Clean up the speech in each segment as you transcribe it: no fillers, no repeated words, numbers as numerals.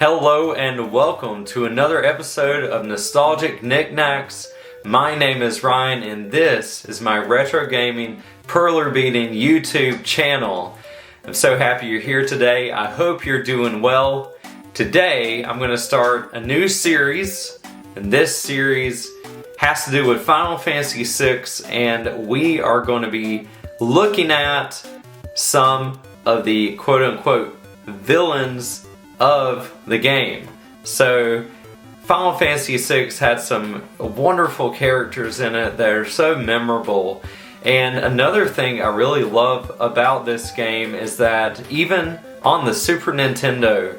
Hello and welcome to another episode of Nostalgic Nick-Nacks. My name is Ryan and this is my retro gaming Perler Beading YouTube channel. I'm so happy you're here today. I hope you're doing well. Today I'm going to start a new series, and this series has to do with Final Fantasy VI, and we are going to be looking at some of the quote-unquote villains of the game. So Final Fantasy VI had some wonderful characters in it that are so memorable. And another thing I really love about this game is that even on the Super Nintendo,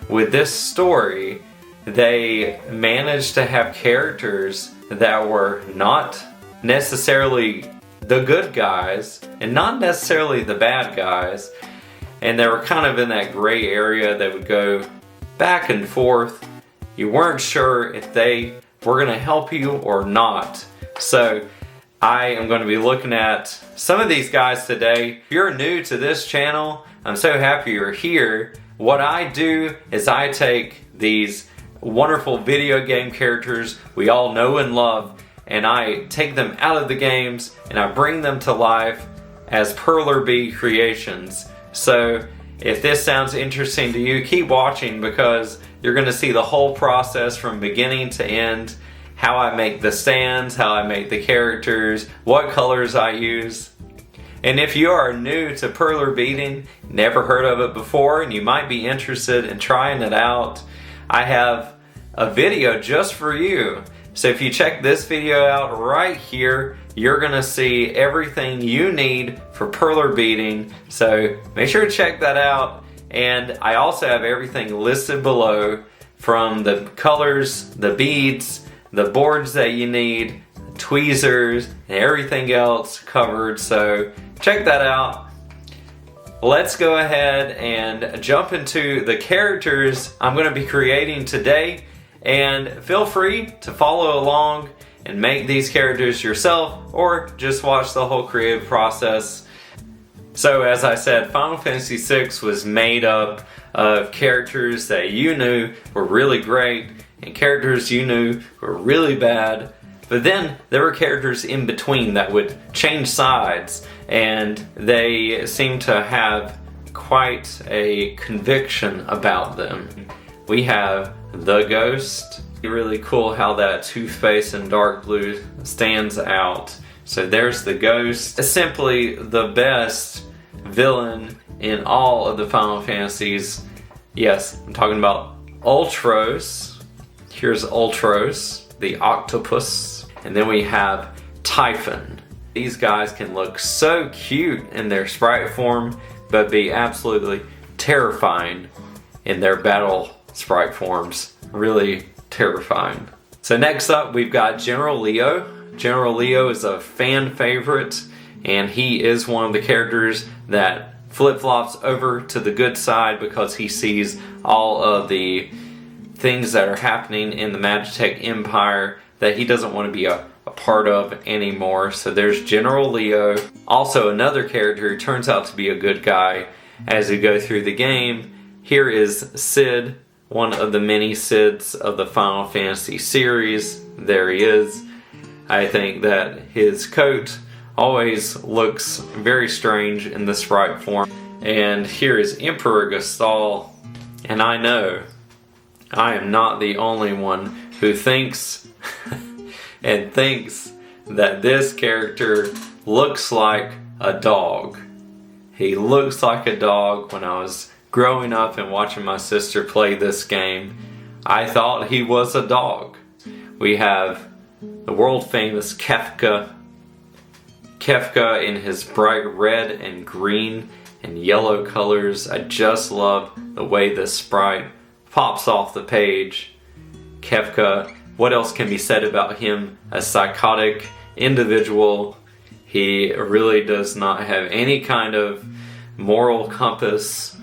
with this story, they managed to have characters that were not necessarily the good guys and not necessarily the bad guys. And they were kind of in that gray area. They would go back and forth. You weren't sure if they were going to help you or not. So I am going to be looking at some of these guys today. If you're new to this channel, I'm so happy you're here. What I do is I take these wonderful video game characters we all know and love, and I take them out of the games and I bring them to life as Perler Bead creations. So if this sounds interesting to you, keep watching because you're going to see the whole process from beginning to end. How I make the stands, how I make the characters, what colors I use. And if you are new to Perler Beading, never heard of it before, and you might be interested in trying it out, I have a video just for you. So if you check this video out right here, you're going to see everything you need for Perler Beading. So make sure to check that out. And I also have everything listed below, from the colors, the beads, the boards that you need, tweezers, and everything else covered. So check that out. Let's go ahead and jump into the characters I'm going to be creating today. And feel free to follow along and make these characters yourself, or just watch the whole creative process. So as I said, Final Fantasy VI was made up of characters that you knew were really great and characters you knew were really bad. But then there were characters in between that would change sides, and they seemed to have quite a conviction about them. We have the Ghost. Really cool how that toothpaste in dark blue stands out. So there's the Ghost. Simply the best villain in all of the Final Fantasies. Yes, I'm talking about Ultros. Here's Ultros, the octopus. And then we have Typhon. These guys can look so cute in their sprite form, but be absolutely terrifying in their battle sprite forms. Really terrifying. So next up we've got General Leo. General Leo is a fan favorite, and he is one of the characters that flip-flops over to the good side because he sees all of the things that are happening in the Magitek Empire that he doesn't want to be a part of anymore. So there's General Leo. Also another character who turns out to be a good guy as we go through the game. Here is Sid, one of the many Sids of the Final Fantasy series. There he is. I think that his coat always looks very strange in the sprite form. And here is Emperor Gastal. And I know I am not the only one who thinks and thinks that this character looks like a dog. He looks like a dog. When I was growing up and watching my sister play this game, I thought he was a dog. We have the world famous Kefka. Kefka in his bright red and green and yellow colors. I just love the way this sprite pops off the page. Kefka, what else can be said about him? A psychotic individual. He really does not have any kind of moral compass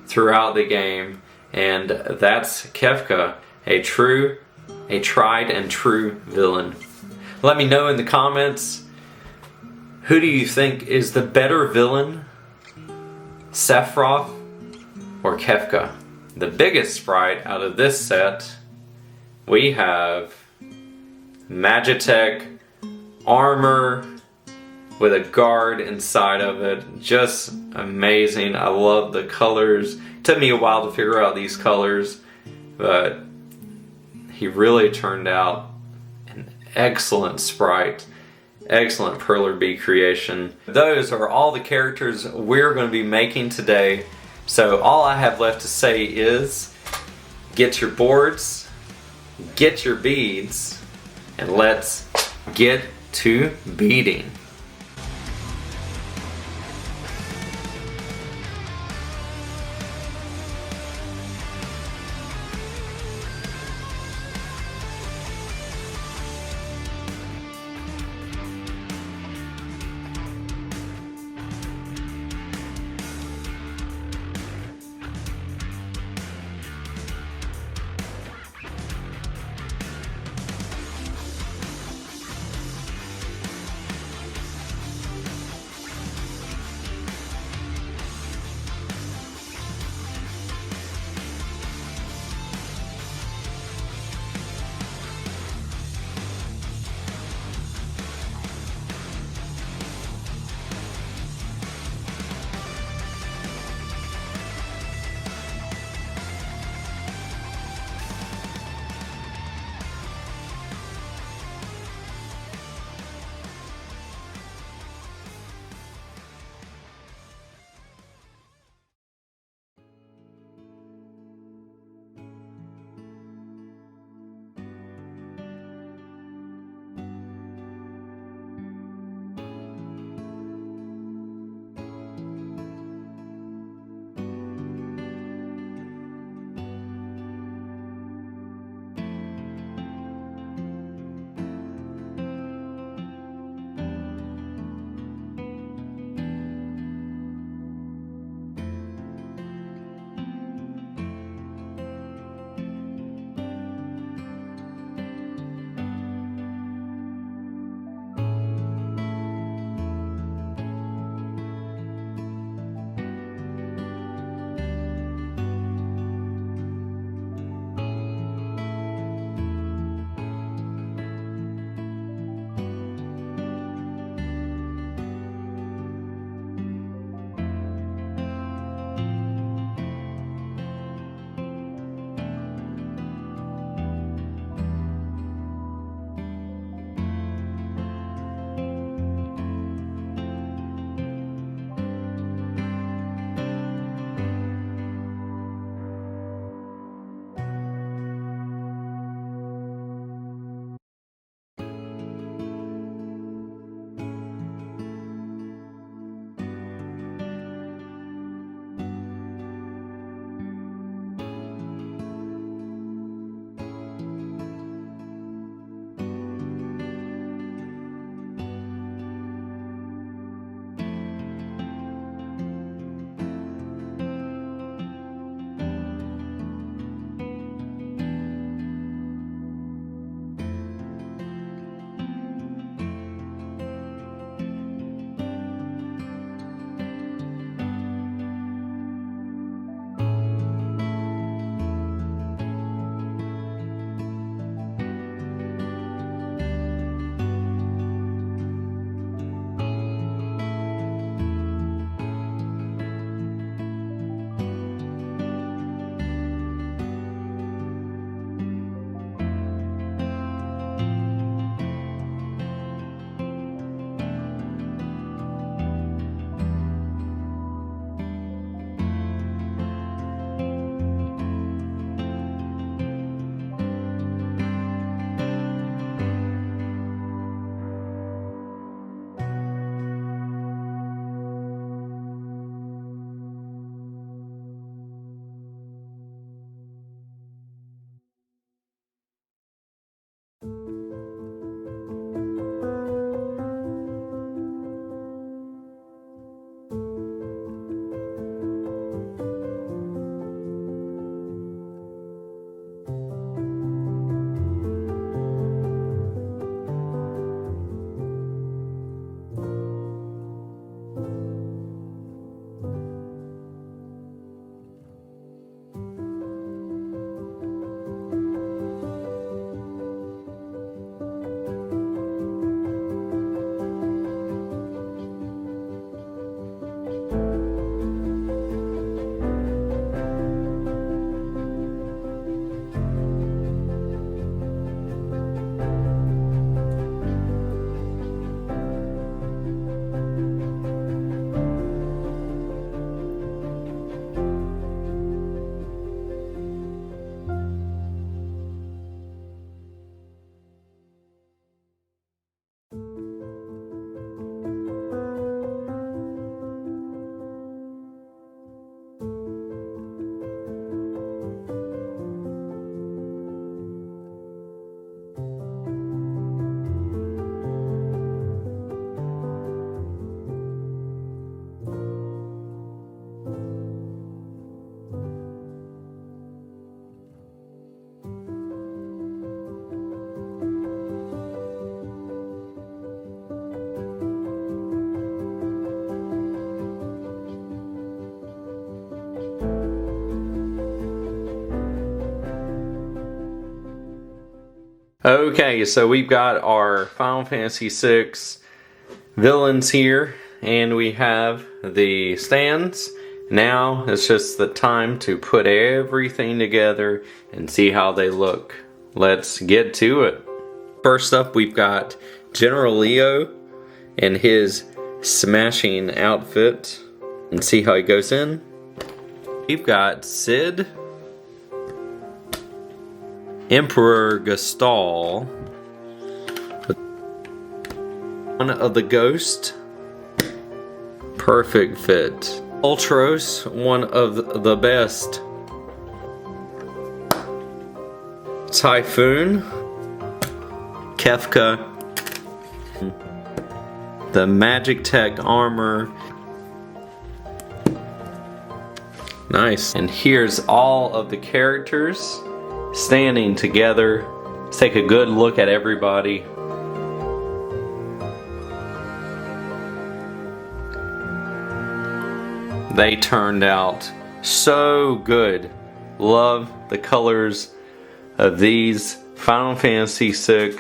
throughout the game, and that's Kefka, a tried and true villain. Let me know in the comments, who do you think is the better villain, Sephiroth or Kefka? the biggest sprite out of this set, we have Magitek armor with a guard inside of it. Just amazing. I love the colors. Took me a while to figure out these colors, but he really turned out an excellent sprite. Excellent Perler Bead creation. Those are all the characters we're going to be making today. So all I have left to say is get your boards, get your beads, and let's get to beading. Okay, so we've got our Final Fantasy VI villains here, and we have the stands. Now it's just the time to put everything together and see how they look. Let's get to it. First up, we've got General Leo and his smashing outfit, and see how he goes in. We've got Sid, Emperor Gastal, one of the Ghost, perfect fit. Ultros, one of the best. Typhoon, Kefka, the Magitek armor. Nice. And here's all of the characters standing together. Let's take a good look at everybody. They turned out so good. Love the colors of these Final Fantasy VI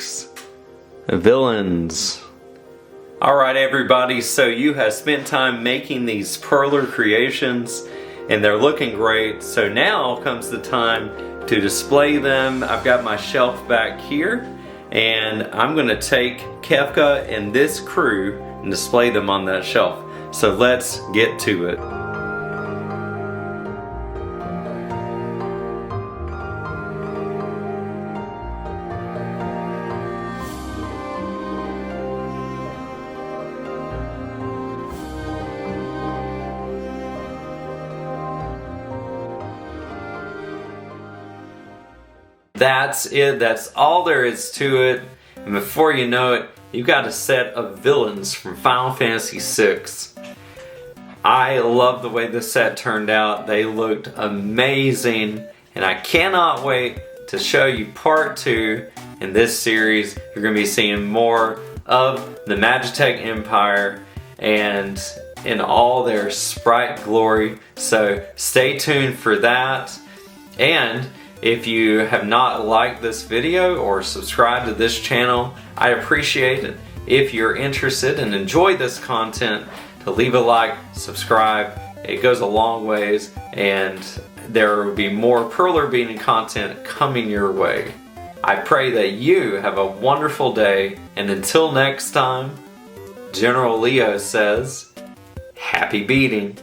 villains. Alright everybody, so you have spent time making these Perler creations and they're looking great. So now comes the time to display them. I've got my shelf back here, and I'm going to take Kefka and this crew and display them on that shelf. So let's get to it. That's it. That's all there is to it. And before you know it, you've got a set of villains from Final Fantasy VI. I love the way this set turned out. They looked amazing. And I cannot wait to show you part 2 in this series. You're going to be seeing more of the Magitek Empire and in all their sprite glory. So stay tuned for that. And if you have not liked this video or subscribed to this channel, I appreciate it. If you're interested and enjoy this content, to leave a like, subscribe. It goes a long ways, and there will be more Perler beading content coming your way. I pray that you have a wonderful day, and until next time, General Leo says, happy beading.